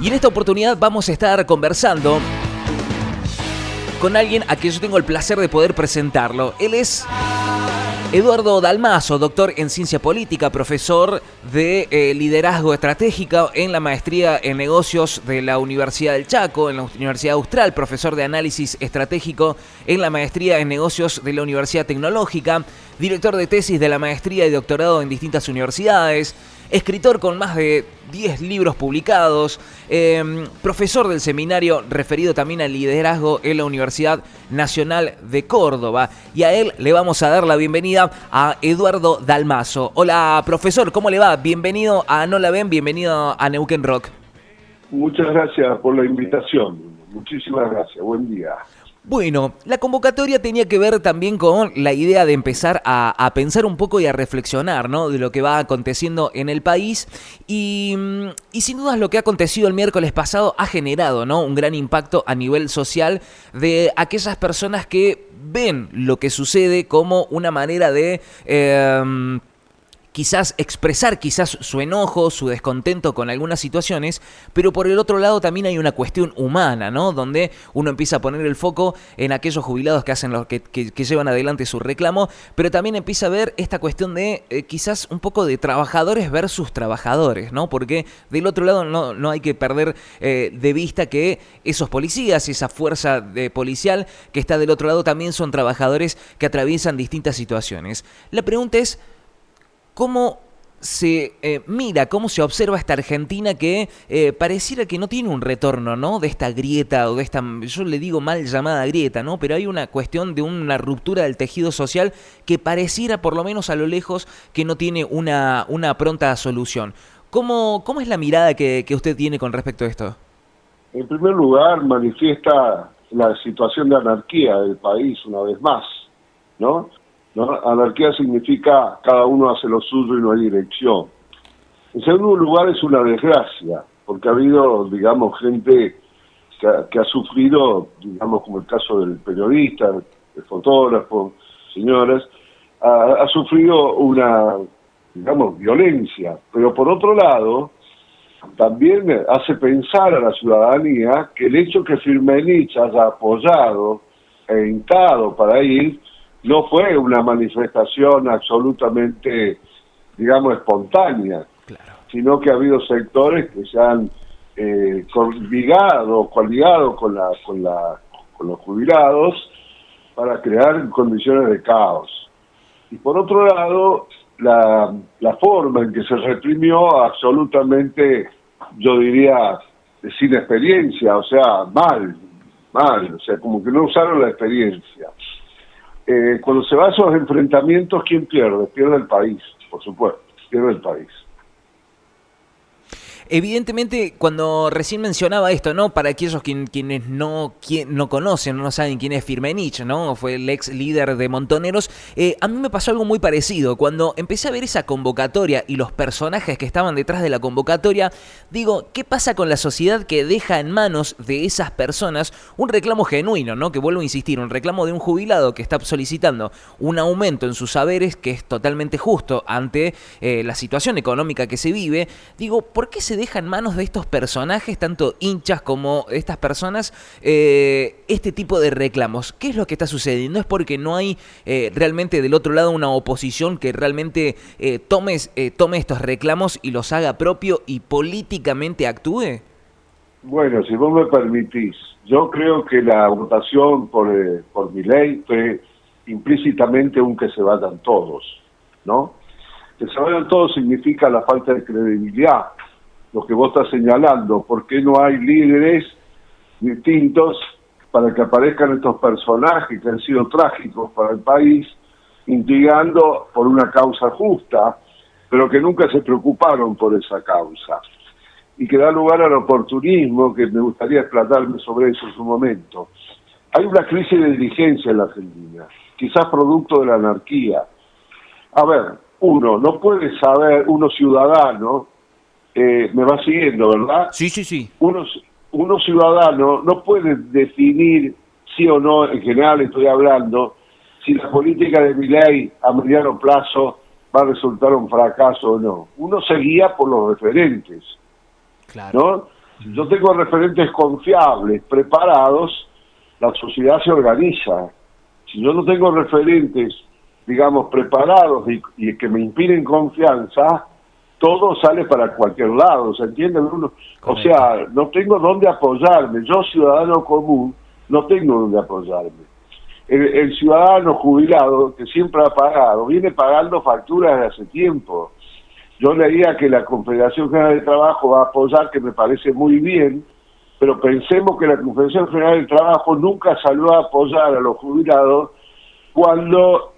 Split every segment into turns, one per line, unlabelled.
Y en esta oportunidad vamos a estar conversando con alguien a quien yo tengo el placer de poder presentarlo. Él es Eduardo Dalmaso, doctor en Ciencia Política, profesor de Liderazgo Estratégico en la Maestría en Negocios de la Universidad del Chaco, en la Universidad Austral, profesor de Análisis Estratégico en la Maestría en Negocios de la Universidad Tecnológica, director de tesis de la Maestría y Doctorado en distintas universidades, escritor con más de 10 libros publicados, profesor del seminario referido también al liderazgo en la Universidad Nacional de Córdoba. Y a él le vamos a dar la bienvenida a Eduardo Dalmaso. Hola, profesor, ¿cómo le va? Bienvenido a No La Ven, bienvenido a Neuquén Rock.
Muchas gracias por la invitación. Muchísimas gracias. Buen día.
Bueno, la convocatoria tenía que ver también con la idea de empezar a pensar un poco y a reflexionar, ¿no?, de lo que va aconteciendo en el país y sin dudas lo que ha acontecido el miércoles pasado ha generado, ¿no?, un gran impacto a nivel social de aquellas personas que ven lo que sucede como una manera de quizás expresar su enojo, su descontento con algunas situaciones, pero por el otro lado también hay una cuestión humana, ¿no?, donde uno empieza a poner el foco en aquellos jubilados que hacen que llevan adelante su reclamo, pero también empieza a ver esta cuestión de quizás un poco de trabajadores versus trabajadores, ¿no?, porque del otro lado no hay que perder de vista que esos policías, esa fuerza policial que está del otro lado también son trabajadores que atraviesan distintas situaciones. La pregunta es, ¿cómo se mira, cómo se observa esta Argentina que pareciera que no tiene un retorno, ¿no?, de esta grieta o de esta, yo le digo mal llamada grieta, ¿no?, pero hay una cuestión de una ruptura del tejido social que pareciera, por lo menos a lo lejos, que no tiene una pronta solución? ¿Cómo es la mirada que usted tiene con respecto a esto?
En primer lugar, manifiesta la situación de anarquía del país una vez más, ¿no? Anarquía significa cada uno hace lo suyo y no hay dirección. En segundo lugar, es una desgracia, porque ha habido, digamos, gente que ha sufrido, digamos, como el caso del periodista, el fotógrafo, señoras, ha sufrido una, digamos, violencia. Pero por otro lado, también hace pensar a la ciudadanía que el hecho que Firmenich haya apoyado e instado para ir no fue una manifestación absolutamente, digamos, espontánea, claro, sino que ha habido sectores que se han coligado con los jubilados para crear condiciones de caos. Y por otro lado, la forma en que se reprimió absolutamente, yo diría, sin experiencia, o sea, mal, o sea, como que no usaron la experiencia. Cuando se va a esos enfrentamientos, ¿quién pierde? Pierde el país, por supuesto, pierde el país.
Evidentemente, cuando recién mencionaba esto, ¿no?, para aquellos quienes no conocen, no saben quién es Firmenich, ¿no?, fue el ex líder de Montoneros, a mí me pasó algo muy parecido. Cuando empecé a ver esa convocatoria y los personajes que estaban detrás de la convocatoria, digo, ¿qué pasa con la sociedad que deja en manos de esas personas un reclamo genuino, ¿no?, que vuelvo a insistir, un reclamo de un jubilado que está solicitando un aumento en sus saberes que es totalmente justo ante la situación económica que se vive? Digo, ¿por qué se deja en manos de estos personajes, tanto hinchas como estas personas, este tipo de reclamos? ¿Qué es lo que está sucediendo? ¿Es porque no hay realmente del otro lado una oposición que realmente tome estos reclamos y los haga propio y políticamente actúe?
Bueno, si vos me permitís, yo creo que la votación por Milei fue implícitamente un que se vayan todos, ¿no? Que se vayan todos significa la falta de credibilidad, lo que vos estás señalando. ¿Por qué no hay líderes distintos para que aparezcan estos personajes que han sido trágicos para el país, intrigando por una causa justa, pero que nunca se preocuparon por esa causa? Y que da lugar al oportunismo, que me gustaría explotarme sobre eso en su momento. Hay una crisis de dirigencia en la Argentina, quizás producto de la anarquía. A ver, uno no puede saber, uno ciudadano, me va siguiendo, ¿verdad?
Sí.
Uno ciudadano no puede definir, sí o no, en general estoy hablando, si la política de Milei a mediano plazo va a resultar un fracaso o no. Uno se guía por los referentes, claro, ¿no? Si yo tengo referentes confiables, preparados, la sociedad se organiza. Si yo no tengo referentes, digamos, preparados y que me inspiren confianza, todo sale para cualquier lado, ¿se entiende, Bruno? O sea, no tengo dónde apoyarme. Yo, ciudadano común, no tengo dónde apoyarme. El ciudadano jubilado, que siempre ha pagado, viene pagando facturas de hace tiempo. Yo leía que la Confederación General de Trabajo va a apoyar, que me parece muy bien, pero pensemos que la Confederación General de Trabajo nunca salió a apoyar a los jubilados cuando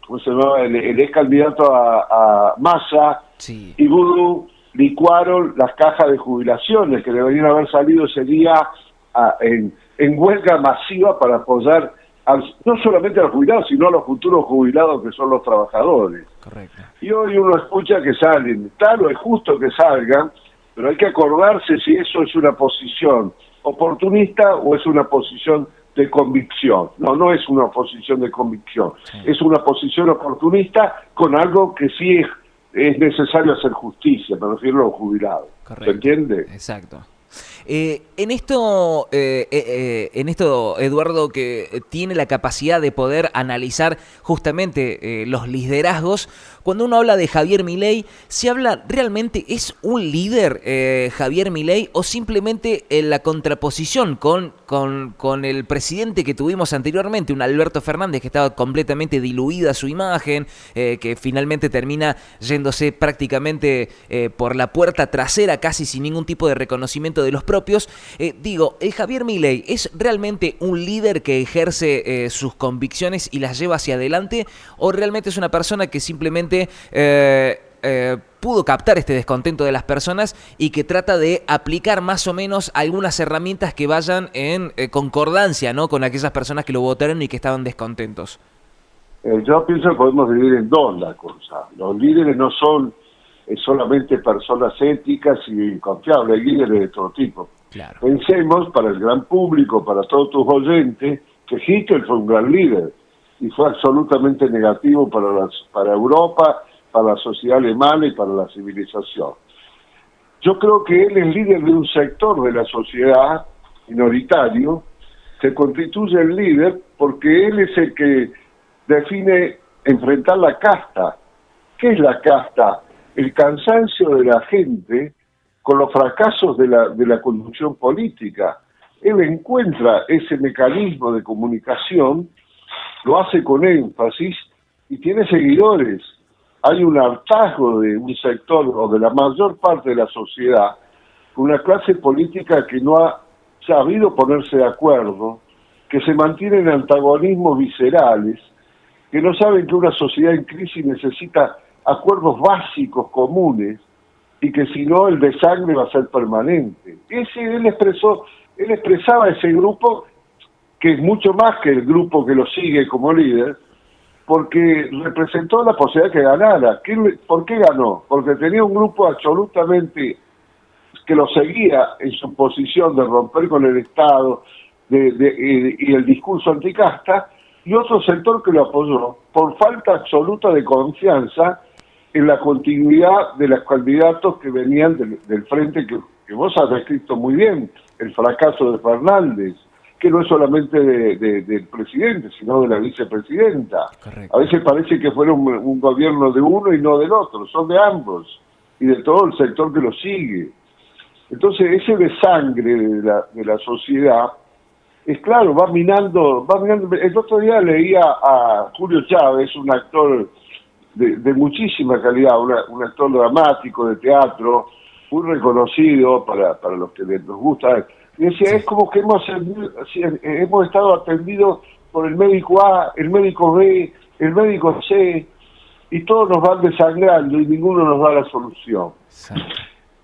¿cómo se llama? El ex candidato a Massa y Vudú licuaron las cajas de jubilaciones que deberían haber salido ese día en huelga masiva para apoyar no solamente a los jubilados, sino a los futuros jubilados que son los trabajadores.
Correcto.
Y hoy uno escucha que salen, claro, es justo que salgan, pero hay que acordarse si eso es una posición oportunista o es una posición de convicción. No es una posición de convicción, es una posición oportunista con algo que sí es necesario hacer justicia, me refiero a los jubilados.
Correcto.
¿Se entiende?
Exacto. En esto, Eduardo, que tiene la capacidad de poder analizar justamente los liderazgos, cuando uno habla de Javier Milei, ¿se habla realmente, es un líder Javier Milei o simplemente en la contraposición con el presidente que tuvimos anteriormente, un Alberto Fernández que estaba completamente diluida su imagen, que finalmente termina yéndose prácticamente por la puerta trasera, casi sin ningún tipo de reconocimiento de los propios? ¿El Javier Milei es realmente un líder que ejerce sus convicciones y las lleva hacia adelante, o realmente es una persona que simplemente pudo captar este descontento de las personas y que trata de aplicar más o menos algunas herramientas que vayan en concordancia, ¿no?, con aquellas personas que lo votaron y que estaban descontentos?
Yo pienso que podemos dividir en dos la cosa. Los líderes no son solamente personas éticas y confiables, hay líderes de todo tipo.
Claro.
Pensemos, para el gran público, para todos tus oyentes, que Hitler fue un gran líder y fue absolutamente negativo para Europa, para la sociedad alemana y para la civilización. Yo creo que él es líder de un sector de la sociedad minoritario, se constituye el líder porque él es el que define enfrentar la casta. ¿Qué es la casta? El cansancio de la gente con los fracasos de la conducción política. Él encuentra ese mecanismo de comunicación, lo hace con énfasis y tiene seguidores. Hay un hartazgo de un sector o de la mayor parte de la sociedad, una clase política que no ha sabido ponerse de acuerdo, que se mantiene en antagonismos viscerales, que no saben que una sociedad en crisis necesita acuerdos básicos comunes y que si no el desangre va a ser permanente. Él expresaba ese grupo, que es mucho más que el grupo que lo sigue como líder, porque representó la posibilidad que ganara. ¿Por qué ganó? Porque tenía un grupo absolutamente que lo seguía en su posición de romper con el Estado y el discurso anticasta, y otro sector que lo apoyó por falta absoluta de confianza en la continuidad de los candidatos que venían del frente que vos has descrito muy bien, el fracaso de Fernández, que no es solamente del presidente, sino de la vicepresidenta. Correcto. A veces parece que fuera un gobierno de uno y no del otro, son de ambos, y de todo el sector que lo sigue. Entonces ese desangre de la sociedad, es claro, va minando. El otro día leía a Julio Chávez, un actor de muchísima calidad, un actor dramático de teatro, muy reconocido para los que nos gusta. Y decía, sí, es como que hemos estado atendidos por el médico A, el médico B, el médico C, y todos nos van desangrando y ninguno nos da la solución. Sí.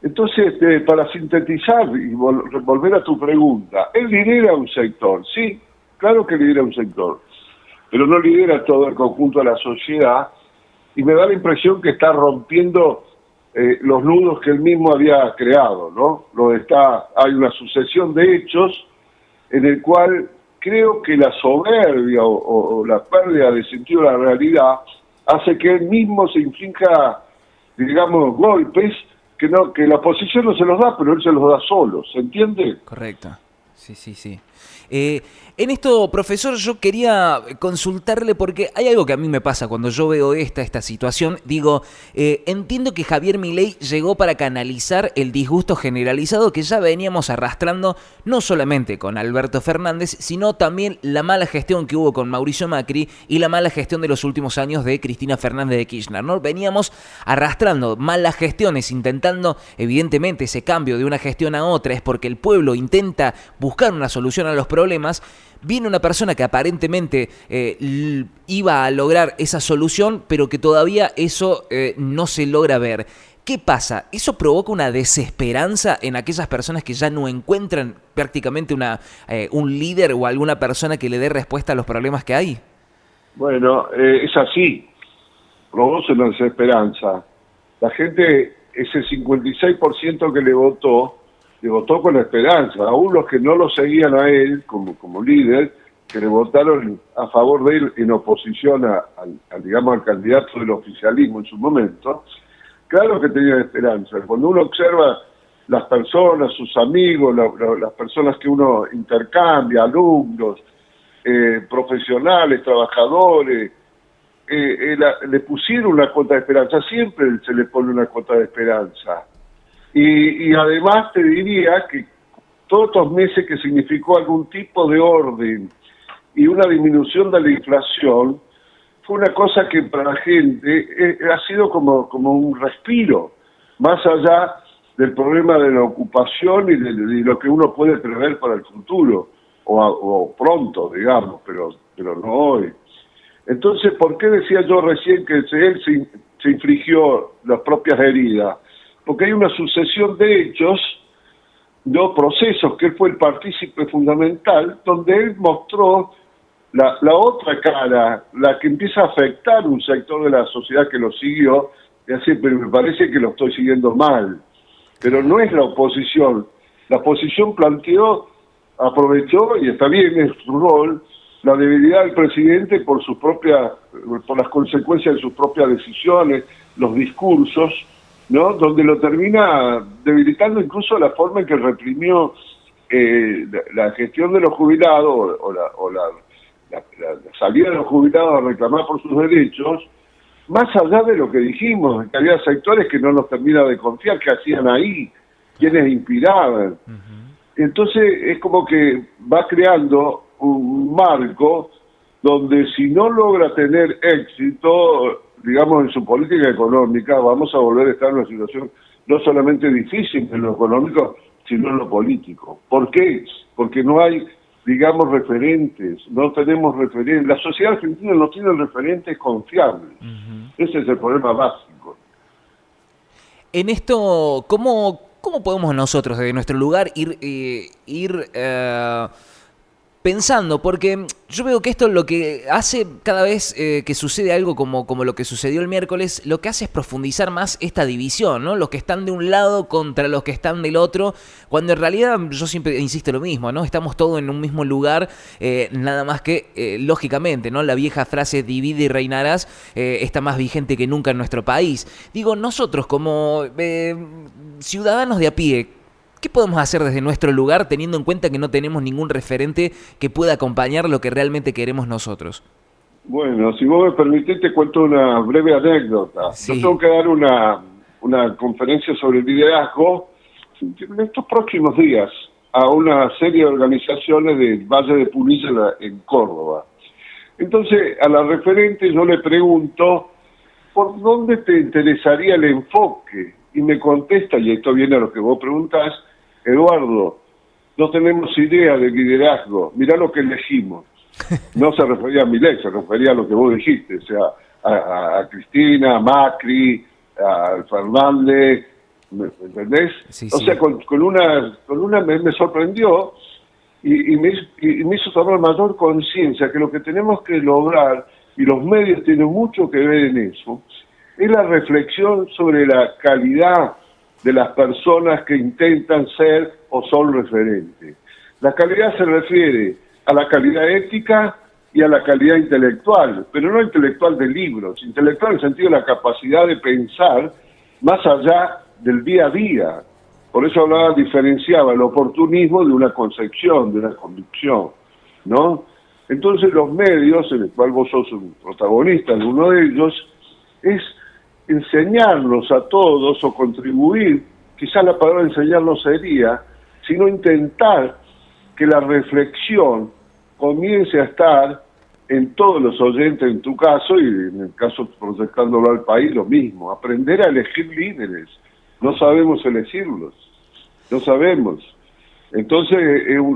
Entonces, para sintetizar y volver a tu pregunta, él lidera un sector, sí, claro que lidera un sector, pero no lidera todo el conjunto de la sociedad, y me da la impresión que está rompiendo los nudos que él mismo había creado, ¿no? Hay una sucesión de hechos en el cual creo que la soberbia o la pérdida de sentido de la realidad hace que él mismo se inflija, digamos, golpes que la oposición no se los da, pero él se los da solo, ¿se entiende?
Correcto. Sí, sí, sí. En esto, profesor, yo quería consultarle porque hay algo que a mí me pasa cuando yo veo esta situación. Digo, entiendo que Javier Milei llegó para canalizar el disgusto generalizado que ya veníamos arrastrando, no solamente con Alberto Fernández, sino también la mala gestión que hubo con Mauricio Macri y la mala gestión de los últimos años de Cristina Fernández de Kirchner, ¿no? Veníamos arrastrando malas gestiones, intentando, evidentemente, ese cambio de una gestión a otra es porque el pueblo intenta buscar una solución a los problemas. Viene una persona que aparentemente iba a lograr esa solución, pero que todavía eso no se logra ver. ¿Qué pasa? ¿Eso provoca una desesperanza en aquellas personas que ya no encuentran prácticamente un líder o alguna persona que le dé respuesta a los problemas que hay?
Bueno, es así. Produce una desesperanza. La gente, ese 56% que le votó con la esperanza. Aún los que no lo seguían a él como líder, que le votaron a favor de él en oposición digamos, al candidato del oficialismo en su momento, claro que tenían esperanza. Cuando uno observa las personas, sus amigos, las personas que uno intercambia, alumnos, profesionales, trabajadores, le pusieron una cuota de esperanza. Siempre se le pone una cuota de esperanza. Y además te diría que todos estos meses que significó algún tipo de orden y una disminución de la inflación, fue una cosa que para la gente ha sido como un respiro, más allá del problema de la ocupación y de lo que uno puede prever para el futuro, o pronto, digamos, pero no hoy. Entonces, ¿por qué decía yo recién que él se infligió las propias heridas? Porque hay una sucesión de hechos, de procesos, que él fue el partícipe fundamental, donde él mostró la otra cara, la que empieza a afectar un sector de la sociedad que lo siguió, y así, pero me parece que lo estoy siguiendo mal. Pero no es la oposición. La oposición aprovechó, y está bien, es su rol, la debilidad del presidente por las consecuencias de sus propias decisiones, los discursos, ¿no? Donde lo termina debilitando incluso la forma en que reprimió la gestión de los jubilados o la salida de los jubilados a reclamar por sus derechos, más allá de lo que dijimos, que había sectores que no nos termina de confiar, que hacían ahí, quienes inspiraban. Entonces es como que va creando un marco donde si no logra tener éxito, digamos, en su política económica, vamos a volver a estar en una situación no solamente difícil en lo económico, sino en lo político. ¿Por qué? Porque no hay, digamos, referentes, no tenemos referentes. La sociedad argentina no tiene referentes confiables. Ese es el problema básico.
En esto, ¿cómo podemos nosotros, desde nuestro lugar, ir pensando? Porque yo veo que esto lo que hace cada vez que sucede algo como lo que sucedió el miércoles, lo que hace es profundizar más esta división, ¿no? Los que están de un lado contra los que están del otro, cuando en realidad yo siempre insisto lo mismo, ¿no? Estamos todos en un mismo lugar, nada más que, lógicamente, ¿no? La vieja frase divide y reinarás está más vigente que nunca en nuestro país. Digo, nosotros como ciudadanos de a pie, ¿qué podemos hacer desde nuestro lugar teniendo en cuenta que no tenemos ningún referente que pueda acompañar lo que realmente queremos nosotros?
Bueno, si vos me permitís te cuento una breve anécdota.
Sí.
Yo tengo que dar una conferencia sobre liderazgo en estos próximos días a una serie de organizaciones del Valle de Punilla en Córdoba. Entonces, a la referente yo le pregunto, ¿por dónde te interesaría el enfoque? Y me contesta, y esto viene a lo que vos preguntás, Eduardo, no tenemos idea de liderazgo, mirá lo que elegimos. No se refería a Milei, se refería a lo que vos dijiste, o sea, a Cristina, a Macri, a Fernández, ¿me entendés?
Sí,
o
sí.
sea, con una me sorprendió y me hizo tomar mayor conciencia que lo que tenemos que lograr, y los medios tienen mucho que ver en eso, es la reflexión sobre la calidad de las personas que intentan ser o son referentes. La calidad se refiere a la calidad ética y a la calidad intelectual, pero no intelectual de libros, intelectual en el sentido de la capacidad de pensar más allá del día a día. Por eso hablaba, diferenciaba el oportunismo de una concepción, de una convicción, ¿no? Entonces los medios, en el cual vos sos un protagonista de uno de ellos, es enseñarnos a todos o contribuir, quizás la palabra enseñar no sería, sino intentar que la reflexión comience a estar en todos los oyentes, en tu caso, y en el caso proyectándolo al país, lo mismo, aprender a elegir líderes. No sabemos elegirlos, no sabemos. Entonces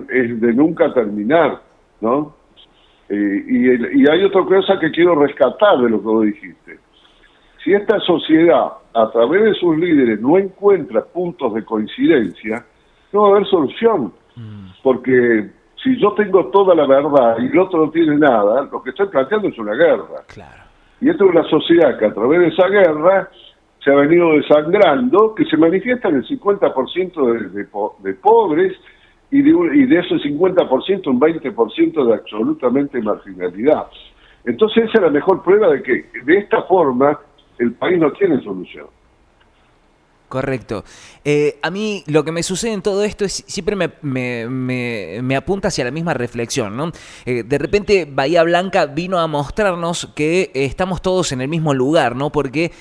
es de nunca terminar, ¿no? Y hay otra cosa que quiero rescatar de lo que vos dijiste. Si esta sociedad, a través de sus líderes, no encuentra puntos de coincidencia, no va a haber solución. Porque si yo tengo toda la verdad y el otro no tiene nada, lo que estoy planteando es una guerra.
Claro.
Y esta es una sociedad que a través de esa guerra se ha venido desangrando, que se manifiesta en el 50% de pobres y de ese 50% un 20% de absolutamente marginalidad. Entonces esa es la mejor prueba de que de esta forma el país no tiene solución.
Correcto. A mí lo que me sucede en todo esto es siempre me apunta hacia la misma reflexión, ¿no? De repente Bahía Blanca vino a mostrarnos que estamos todos en el mismo lugar, ¿no? Porque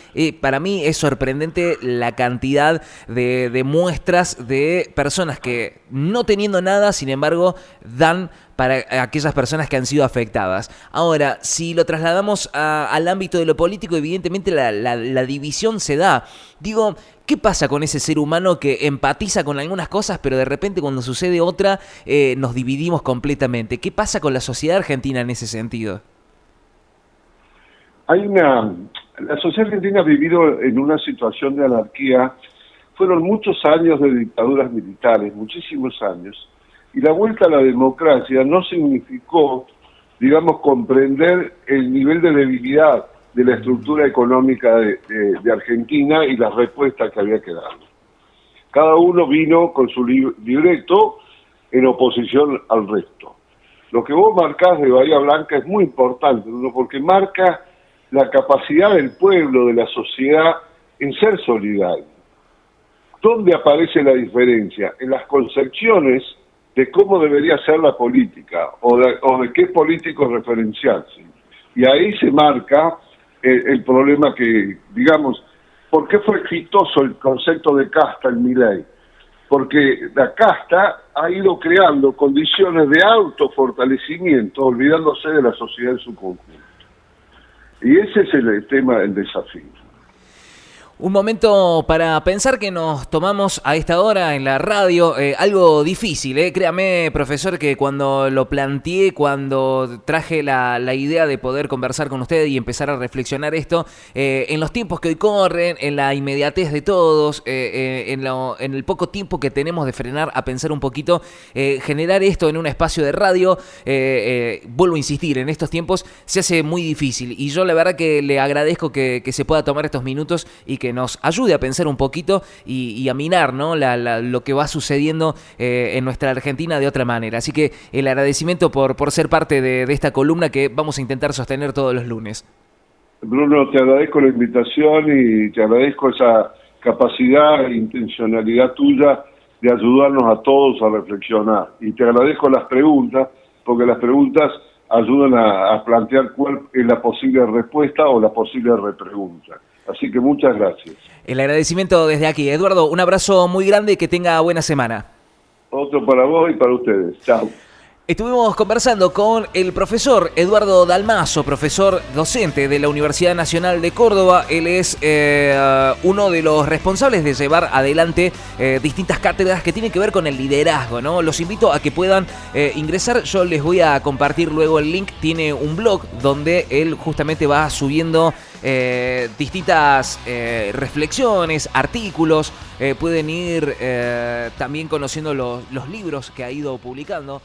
para mí es sorprendente la cantidad de muestras de personas que no teniendo nada, sin embargo, dan para aquellas personas que han sido afectadas. Ahora, si lo trasladamos al ámbito de lo político, evidentemente la división se da. Digo, ¿qué pasa con ese ser humano que empatiza con algunas cosas, pero de repente cuando sucede otra nos dividimos completamente? ¿Qué pasa con la sociedad argentina en ese sentido?
La sociedad argentina ha vivido en una situación de anarquía. Fueron muchos años de dictaduras militares, muchísimos años. Y la vuelta a la democracia no significó, digamos, comprender el nivel de debilidad de la estructura económica de Argentina y las respuestas que había que dar. Cada uno vino con su libreto en oposición al resto. Lo que vos marcás de Bahía Blanca es muy importante, ¿no? Porque marca la capacidad del pueblo, de la sociedad, en ser solidario. ¿Dónde aparece la diferencia? En las concepciones de cómo debería ser la política o de qué político referenciarse. Y ahí se marca el problema que, digamos, ¿por qué fue exitoso el concepto de casta en Milei? Porque la casta ha ido creando condiciones de autofortalecimiento, olvidándose de la sociedad en su conjunto. Y ese es el tema, el desafío.
Un momento para pensar que nos tomamos a esta hora en la radio, algo difícil, créame, profesor, que cuando lo planteé, cuando traje la idea de poder conversar con usted y empezar a reflexionar esto, en los tiempos que hoy corren, en la inmediatez de todos, en el poco tiempo que tenemos de frenar a pensar un poquito, generar esto en un espacio de radio, vuelvo a insistir, en estos tiempos se hace muy difícil y yo la verdad que le agradezco que se pueda tomar estos minutos y que nos ayude a pensar un poquito y a mirar, ¿no? lo que va sucediendo en nuestra Argentina de otra manera. Así que el agradecimiento por ser parte de esta columna que vamos a intentar sostener todos los lunes.
Bruno, te agradezco la invitación y te agradezco esa capacidad e intencionalidad tuya de ayudarnos a todos a reflexionar. Y te agradezco las preguntas, porque las preguntas ayudan a plantear cuál es la posible respuesta o la posible repregunta. Así que muchas gracias.
El agradecimiento desde aquí. Eduardo, un abrazo muy grande y que tenga buena semana.
Otro para vos y para ustedes. Chao.
Estuvimos conversando con el profesor Eduardo Dalmaso, profesor docente de la Universidad Nacional de Córdoba. Él es uno de los responsables de llevar adelante distintas cátedras que tienen que ver con el liderazgo, ¿no? Los invito a que puedan ingresar. Yo les voy a compartir luego el link. Tiene un blog donde él justamente va subiendo distintas reflexiones, artículos. Pueden ir también conociendo los libros que ha ido publicando.